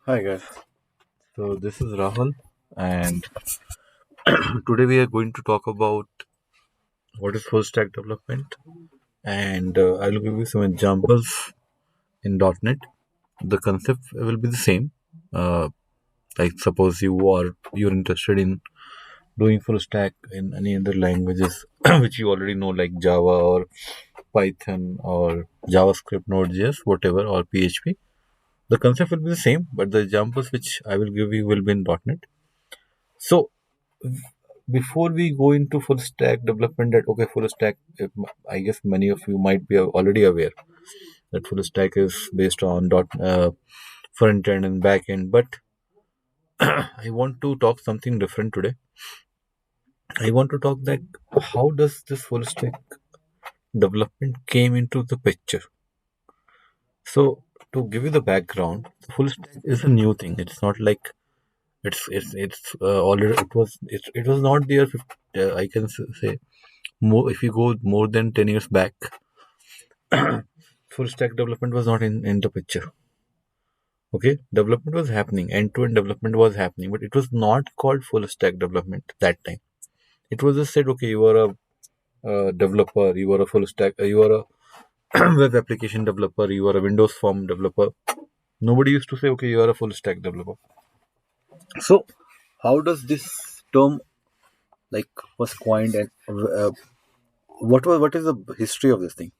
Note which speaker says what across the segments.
Speaker 1: Hi guys. So this is Rahul, and today we are going to talk about what is full stack development, and I will give you some examples in .NET. The concept will be the same. Uh, like suppose you're interested in doing full stack in any other languages which you already know, like Java or Python or JavaScript, Node.js, whatever, or PHP. The concept will be the same, but the examples which I will give you will be in .NET. So before we go into full stack development, that okay, full stack, I guess many of you might be already aware that full stack is based on front end and back end, but I want to talk something different today. I want to talk that how does this full stack development came into the picture. So to give you the background, full stack is a new thing. It's not like it's already it was not there I can say more. If you go more than 10 years back, full stack development was not in the picture. Okay, development was happening, end to end development was happening, but it was not called full stack development that time. It was just said, okay, you are a developer, you are a full stack, you are a web application developer, you are a Windows form developer. Nobody used to say, okay, you are a full stack developer. So how does this term like was coined, and what is the history of this thing?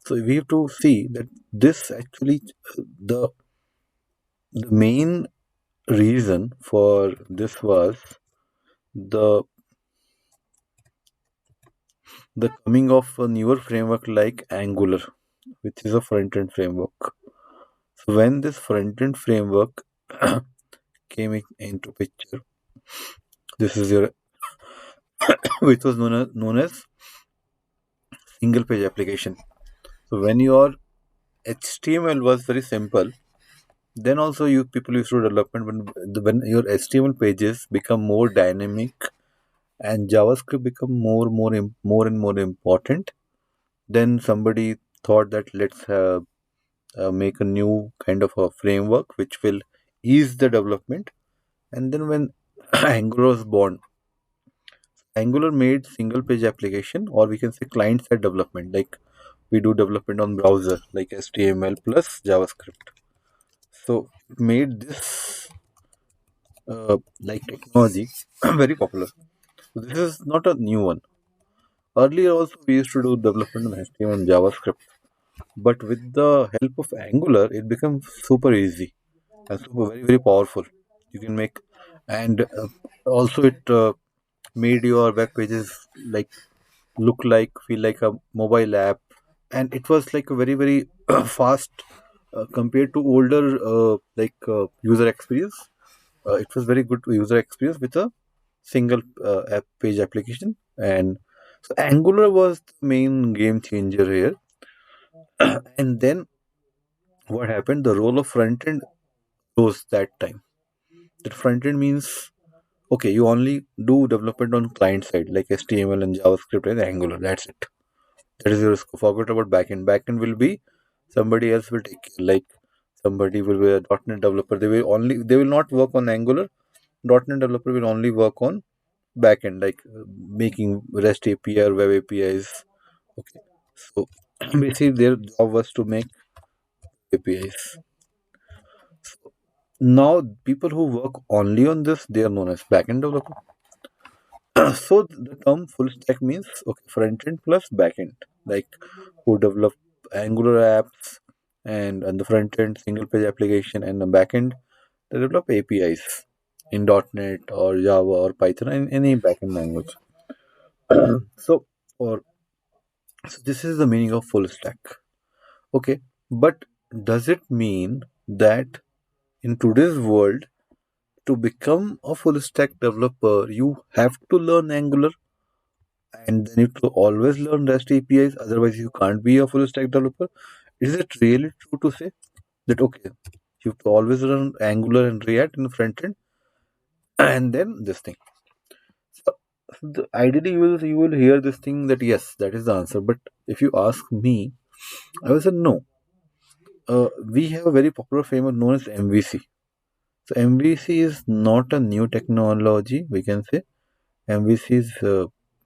Speaker 1: So we have to see that this actually, the the main reason for this was the the coming of a newer framework like Angular, which is a front end framework. So when this front end framework came into picture, this is your which was known as single page application. So when your HTML was very simple, then also you people used to development when your HTML pages become more dynamic and JavaScript become more and more important. Then somebody thought that let's make a new kind of a framework which will ease the development. And then when Angular was born, Angular made single page application, or we can say client side development. Like we do development on browser, like HTML plus JavaScript. So it made this like technology very popular. So this is not a new one. Earlier also we used to do development on HTML and JavaScript, but with the help of Angular, it becomes super easy and super very powerful. You can make, and also it made your web pages like look like feel like a mobile app, and it was like a very fast compared to older user experience. It was very good user experience with a single app page application. And so Angular was the main game changer here. And then what happened, the role of front end rose that time. That front end means, okay, you only do development on client side like HTML and JavaScript and Angular, that's it. That is your scope. Forget about backend. Backend will be somebody else will take care. Like somebody will be a .NET developer, they will not work on Angular. .NET developer will only work on backend, like making REST API or web APIs. Okay, so basically their job was to make APIs. Now people who work only on this, they are known as backend developer. So the term full stack means, okay, front end plus back end, like who develop Angular apps, and on the front end single page application, and the back end they develop APIs in .NET or Java or Python in any backend language. So or so this is the meaning of full stack. Okay, but does it mean that in today's world, to become a full stack developer you have to learn Angular, and then you have to always learn REST APIs, otherwise you can't be a full stack developer? Is it really true to say that okay, you have to always learn Angular and React in the front end and then this thing? So ideally you will hear this thing that yes, that is the answer. But if you ask me, I will say no. We have a very popular framework known as MVC. So MVC is not a new technology, we can say. MVC is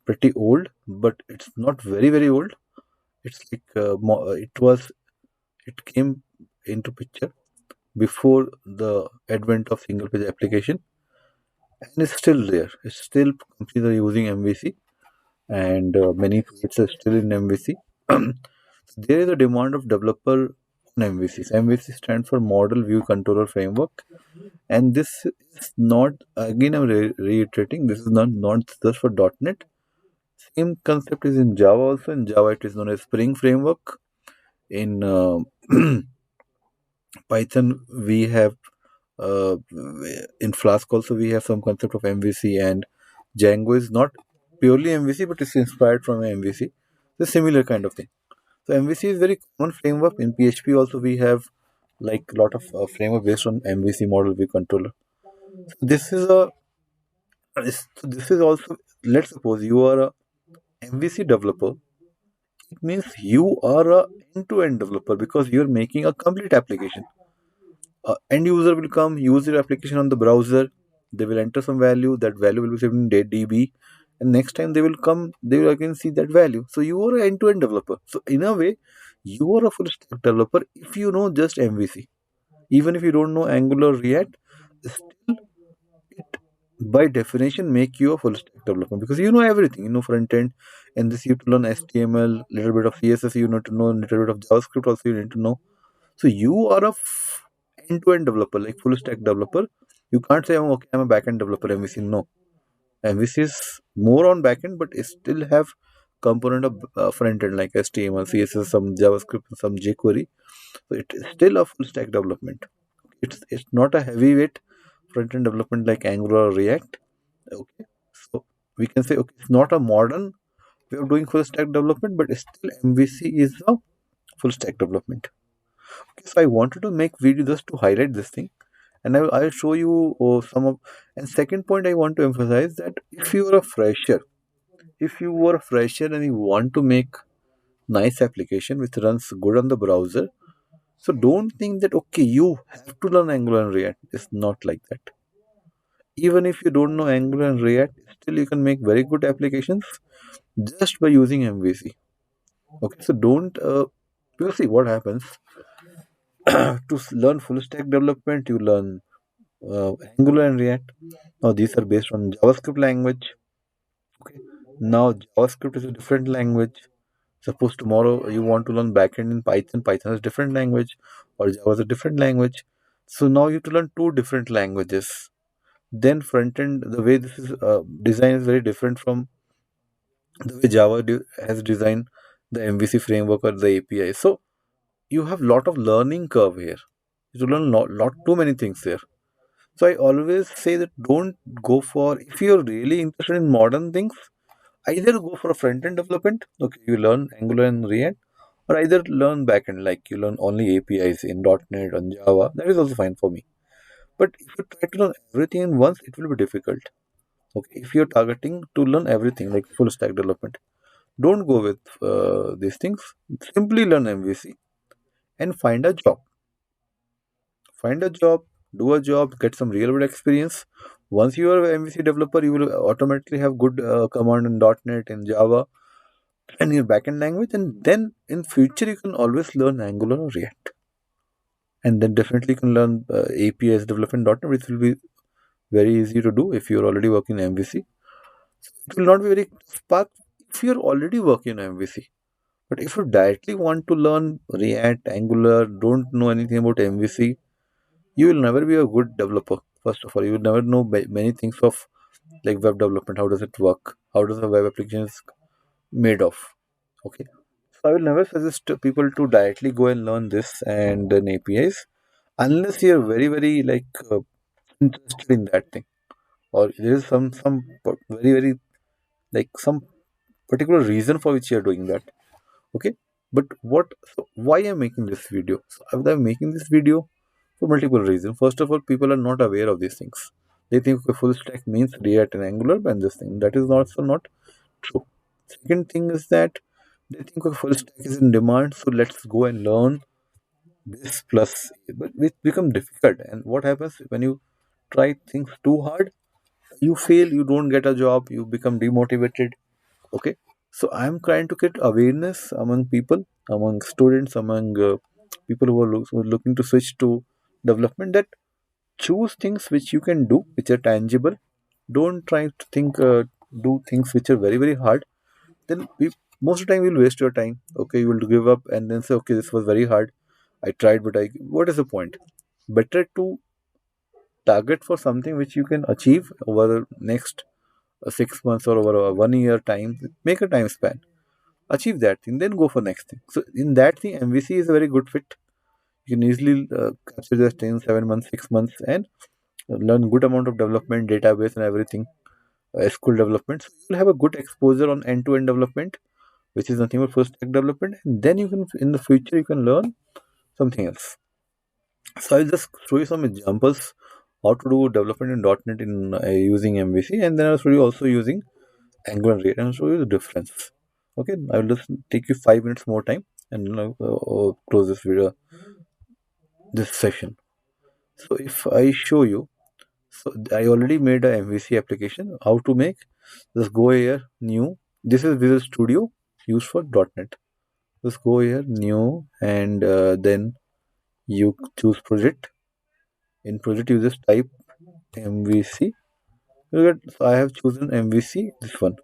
Speaker 1: pretty old, but it's not very very old. It's like it came into picture before the advent of single page application, and it's still there. It's still companies are using MVC, and many projects are still in MVC. There is a demand of developer on MVC. MVC stands for Model View Controller Framework, and this is not, again I'm reiterating, this is not just for .NET. Same concept is in Java also. In Java it is known as Spring Framework. In Python we have uh, in Flask also we have some concept of MVC, and Django is not purely MVC but it's inspired from MVC. It's a similar kind of thing. So MVC is very common framework. In PHP also we have like a lot of framework based on MVC, model view controller. This is a this is also, let's suppose you are a MVC developer. It means you are a end-to-end developer because you're making a complete application. End user will come, use your application on the browser. They will enter some value. That value will be saved in DB, and next time they will come, they will again see that value. So you are an end-to-end developer. So in a way, you are a full stack developer if you know just MVC. Even if you don't know Angular, React, still it by definition make you a full stack developer because you know everything. You know front end, and this you have to learn HTML, little bit of CSS. You need to know, little bit of JavaScript also you need to know. So you are a end-to-end developer, like full stack developer. You can't say, "Oh, okay, I'm a backend developer." MVC, no. MVC is more on backend, but it still have component of front end like HTML, CSS, some JavaScript, some jQuery. So it is still a full stack development. It's not a heavyweight front end development like Angular or React. Okay, so we can say okay, it's not a modern way of doing full stack development, but still MVC is a full stack development. Okay, so I wanted to make video just to highlight this thing, and I'll show you some of. And second point, I want to emphasize that if you were a fresher and you want to make nice application which runs good on the browser, so don't think that okay you have to learn Angular and React. It's not like that. Even if you don't know Angular and React, still you can make very good applications just by using MVC. Okay, so don't because see what happens to learn full stack development, you learn Angular and React. Now these are based on JavaScript language. Okay. Now JavaScript is a different language. Suppose tomorrow you want to learn backend in Python. Python is a different language, or Java is a different language. So now you have to learn two different languages. Then front end, the way this is design is very different from the way Java has designed the MVC framework or the API. So you have lot of learning curve here. You learn lot too many things here. So I always say that don't go for, if you're really interested in modern things, either go for a front end development, okay, you learn Angular and React, or either learn backend, like you learn only APIs in .NET and Java. That is also fine for me. But if you try to learn everything in once, it will be difficult. Okay, if you're targeting to learn everything like full stack development, don't go with these things. Simply learn MVC and find a job. Find a job, do a job, get some real world experience. Once you are an MVC developer, you will automatically have good command in .NET and Java and your backend language, and then in future you can always learn Angular or React, and then definitely you can learn APIs development .NET, which will be very easy to do if you're already working in MVC. It will not be very tough path if you're already working in MVC. But if you directly want to learn React, Angular, don't know anything about MVC, you will never be a good developer. First of all, you will never know many things of like web development. How does it work? How does a web application is made of? Okay, so I will never suggest to people to directly go and learn this and then APIs unless you are very very like interested in that thing, or there is very very like some particular reason for which you are doing that. Okay, but what, so why I'm making this video? So I'm making this video for multiple reasons. First of all, people are not aware of these things. They think okay, full stack means React and Angular and this thing. That is also not true. Second thing is that they think okay, full stack is in demand, so let's go and learn this plus, but it become difficult. And what happens when you try things too hard, you fail, you don't get a job, you become demotivated. Okay, so I'm trying to create awareness among people, among students, among people who are looking to switch to development, that choose things which you can do, which are tangible. Don't try to think do things which are very very hard. Then most of the time you'll waste your time. Okay, you will give up and then say, okay, this was very hard, I tried, but I what is the point? Better to target for something which you can achieve over the next 6 months or over a 1 year time. Make a time span, achieve that thing, then go for next thing. So in that thing, MVC is a very good fit. You can easily capture just in 7 months, 6 months, and learn good amount of development, database, and everything. SQL development. So you'll have a good exposure on end-to-end development, which is nothing but full stack development. And then you can, in the future, you can learn something else. So I'll just show you some examples how to do development in .NET in using MVC, and then I'll show you also using Angular React, and I'll show you the difference. Okay, I will just take you 5 minutes more time and close this video, this session. So if I show you, so I already made a MVC application. How to make? Just go here, new. This is Visual Studio used for .NET. Just go here, new, and then you choose project. In project, you just type MVC. So I have chosen MVC, this one,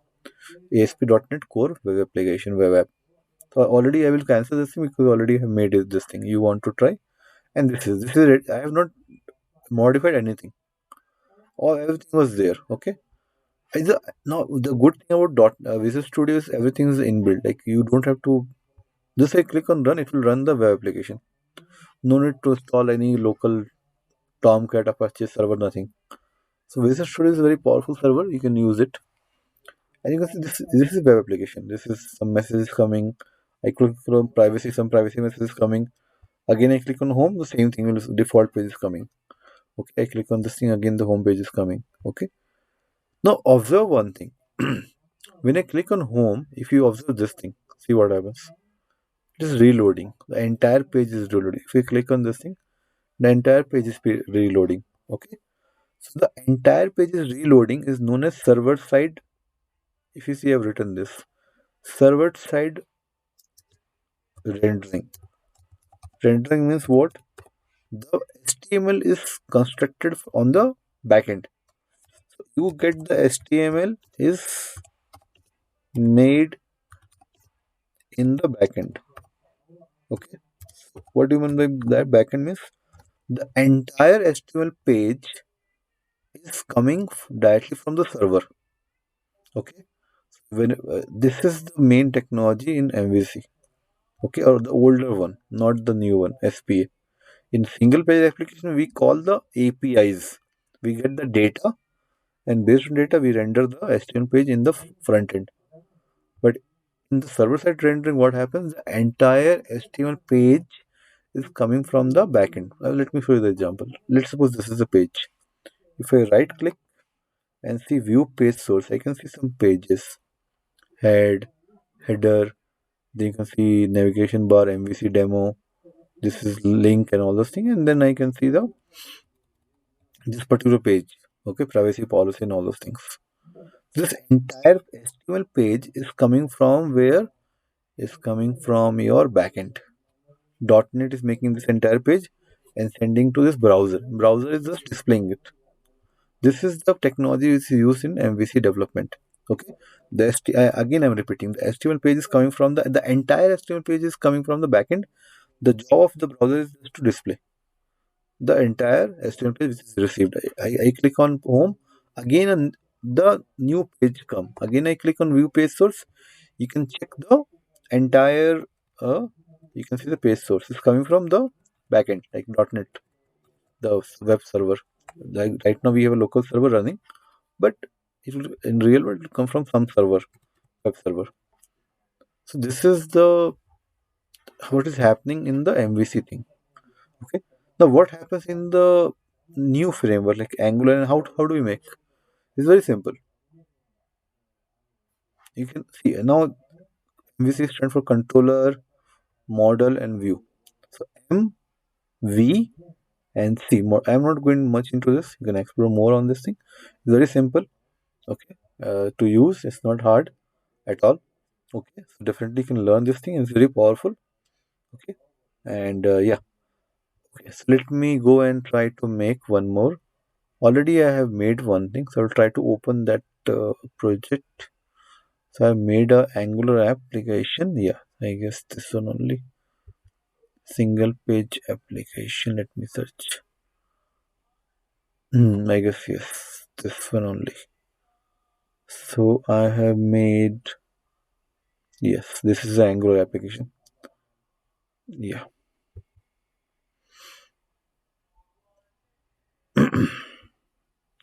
Speaker 1: ASP.NET Core Web Application Web App. So already I will cancel this thing because I already have made this thing. You want to try, and this is it. I have not modified anything. All everything was there. Okay. Now the good thing about Visual Studio is everything is inbuilt. Like you don't have to just I click on run, it will run the web application. No need to install any local Tomcat Apache server, nothing. So Visual Studio is a very powerful server. You can use it, and you can see this is web application. This is some messages coming. I click from privacy, some privacy messages coming. Again, I click on home, the same thing will default page is coming. Okay, I click on this thing again, the home page is coming. Okay, now observe one thing. When I click on home, if you observe this thing, see what happens. It is reloading. The entire page is reloading. If you click on this thing, the entire page is reloading. Okay, so the entire page is reloading is known as server side. If you see, I've written this server side rendering. Rendering means what? The HTML is constructed on the backend. You get the HTML is made in the backend. Okay. What do you mean by that? Backend means the entire HTML page is coming directly from the server. Okay. When this is the main technology in MVC. Okay, or the older one, not the new one, SPA. In single page application, we call the APIs. We get the data, and based on data, we render the HTML page in the front end. But in the server side rendering, what happens? The entire HTML page is coming from the backend. Let me show you the example. Let's suppose this is a page. If I right click and see view page source, I can see some pages, head, header, then you can see navigation bar, MVC demo, this is link and all those things, and then I can see the this particular page. Okay, privacy policy and all those things. This entire HTML page is coming from where? Is coming from your backend. .NET is making this entire page and sending to this browser. Browser is just displaying it. This is the technology which is used in MVC development. Okay. Again, I'm repeating. The HTML page is coming from the entire HTML page is coming from the backend. The job of the browser is just to display the entire HTML page which is received. I click on home. Again, the new page come. Again, I click on view page source. You can check the entire. You can see the page source is coming from the backend, like .NET, the web server. Like right now, we have a local server running, but it will in real world it will come from some server, web server. So this is the what is happening in the MVC thing. Okay. Now what happens in the new framework like Angular, and how do we make? It's very simple. You can see now MVC stands for controller, model, and view. So MVC and see more. I'm not going much into this. You can explore more on this thing. It's very simple. Okay, to use. It's not hard at all. Okay, so definitely you can learn this thing. It's very powerful. Okay, and yeah. Okay, so let me go and try to make one more. Already I have made one thing, so I'll try to open that project. So I made a Angular application. Yeah, I guess this one only. Single page application. Let me search. I guess yes, this one only. So I have made, yes, this is the Angular application. Yeah.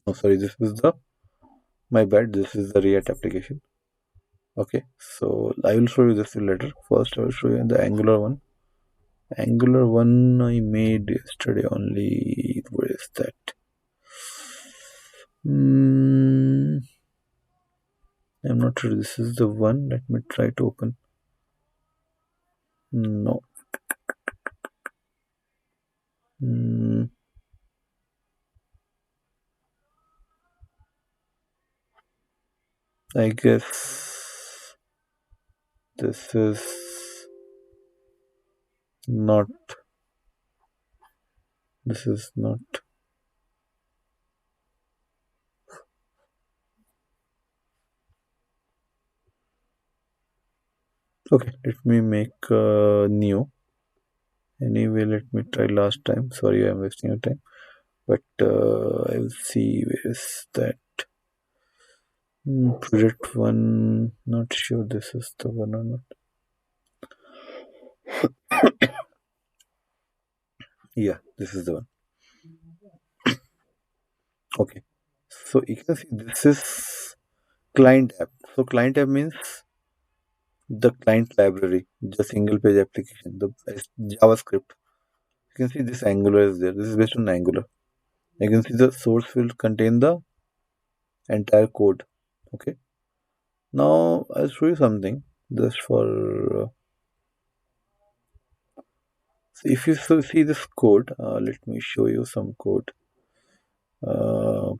Speaker 1: Oh, sorry, this is the, my bad. This is the React application. Okay, so I will show you this later. First, I will show you the Angular one. Angular one I made yesterday only. Where is that? Hmm, I'm not sure this is the one. Let me try to open. No. Hmm, I guess this is not. This is not. Okay, let me make new. Anyway, let me try last time. Sorry, I'm wasting your time. But I will see where is that. Project one. Not sure this is the one or not. Yeah, this is the one. Okay. So you can see this is client app. So client app means the client library, the single page application, the JavaScript. You can see this Angular is there. This is based on Angular. You can see the source will contain the entire code. Okay. Now I'll show you something just for. So if you see this code, let me show you some code. Uh,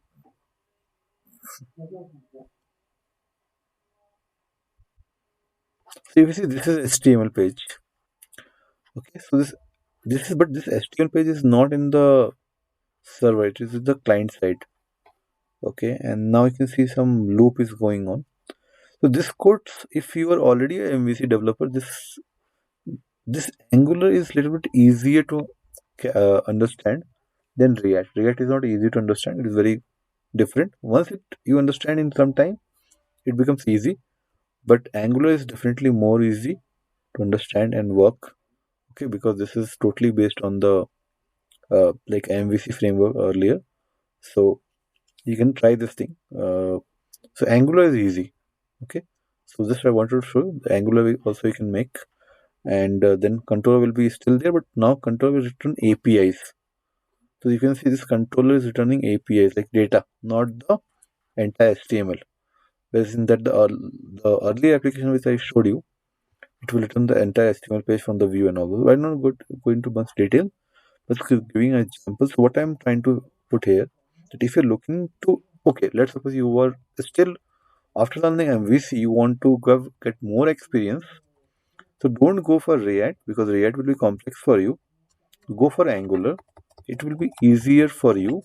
Speaker 1: so if you see this is HTML page. Okay, so this is, but this HTML page is not in the server. It is in the client side. Okay, and now you can see some loop is going on. So this code, if you are already a MVC developer, this Angular is little bit easier to understand than React. React is not easy to understand. It is very different. Once it you understand in some time, it becomes easy. But Angular is definitely more easy to understand and work. Okay, because this is totally based on the like MVC framework earlier. So you can try this thing. So Angular is easy. Okay, so this I wanted to show you. The Angular also you can make, and then controller will be still there, but now controller will return APIs. So you can see this controller is returning APIs like data, not the entire HTML. Whereas in that the earlier application which I showed you, it will return the entire HTML page from the view and all those. I'm not go into much detail, but giving examples. What I'm trying to put here, that if you're looking to, okay, let's suppose you were still after learning MVC, you want to get more experience. So don't go for React because React will be complex for you. Go for Angular. It will be easier for you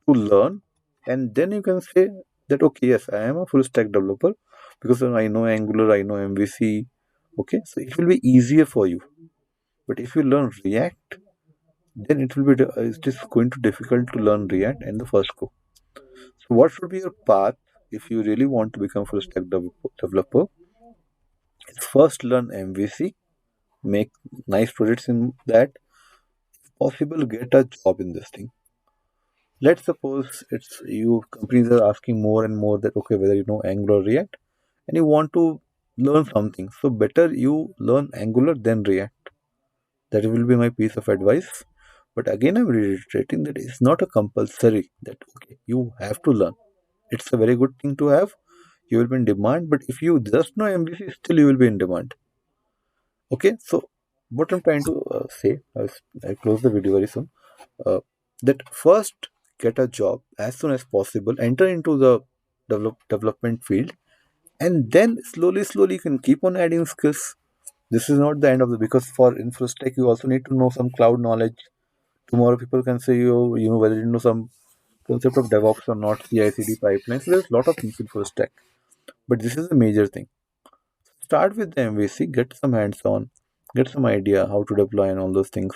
Speaker 1: to learn, and then you can say that okay, yes, I am a full stack developer because I know Angular, I know MVC. Okay, so it will be easier for you. But if you learn React, then it will be it is going to difficult to learn React in the first go. So what should be your path if you really want to become full stack developer? First learn MVC, make nice projects in that. If possible, get a job in this thing. Let's suppose it's you companies are asking more and more that okay whether you know Angular or React and you want to learn something. So better you learn Angular than React. That will be my piece of advice. But again, I'm reiterating that it's not a compulsory that okay you have to learn. It's a very good thing to have. You will be in demand, but if you just know MVC, still you will be in demand. Okay, so what I'm trying to say, I close the video very soon. uh, that first get a job as soon as possible, enter into the development field, and then slowly you can keep on adding skills. This is not the end of the, because for infrastructure you also need to know some cloud knowledge. Tomorrow people can say you know whether you know some concept of DevOps or not, CI/CD pipelines. So there's a lot of things in full stack, but this is a major thing. Start with the MVC, get some hands-on, get some idea how to deploy and all those things.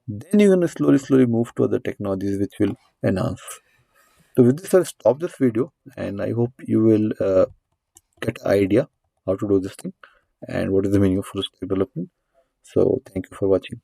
Speaker 1: Then you're gonna slowly move to other technologies which will enhance. So with this, I'll stop this video, and I hope you will get an idea how to do this thing and what is the meaning of full stack development. So thank you for watching.